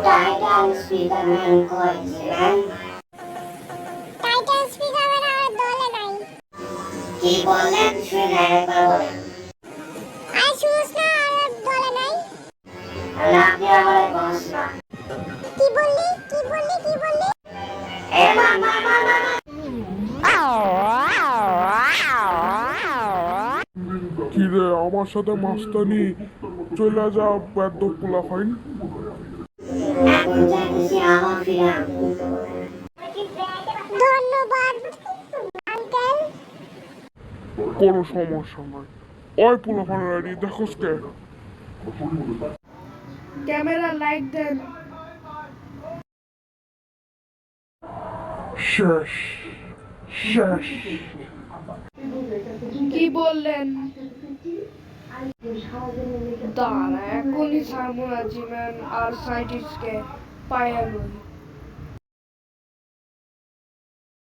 Titan স্পিকারম্যান করেছিলেন। Titan স্পিকারম্যান আমার দলে নাই। কি বললেন শুনে একবার বলেন। আর শুনিস না আমার দলে নাই। তাহলে আপনি আমার বস না। কি বললি কি বললি কি বললি? এ মা মা মা মা মা। কিরে আমার সাথে মাস্তানি চলে যা বেদ্য পোলা ফাইন। এখন চাইতেছি আমার ফিরান। ধন্যবাদ আঙ্কেল। কোনো সমস্যা নাই। ওই পোলা ফাইনের আইডি দেখোস কে? ক্যামেরা লাইট দেন। শেষ শেষ। কি বললেন? দাঁড়া এখনই সাইমন আজিম্যান আর সাইন্টিস্টকে পাইয়া লই।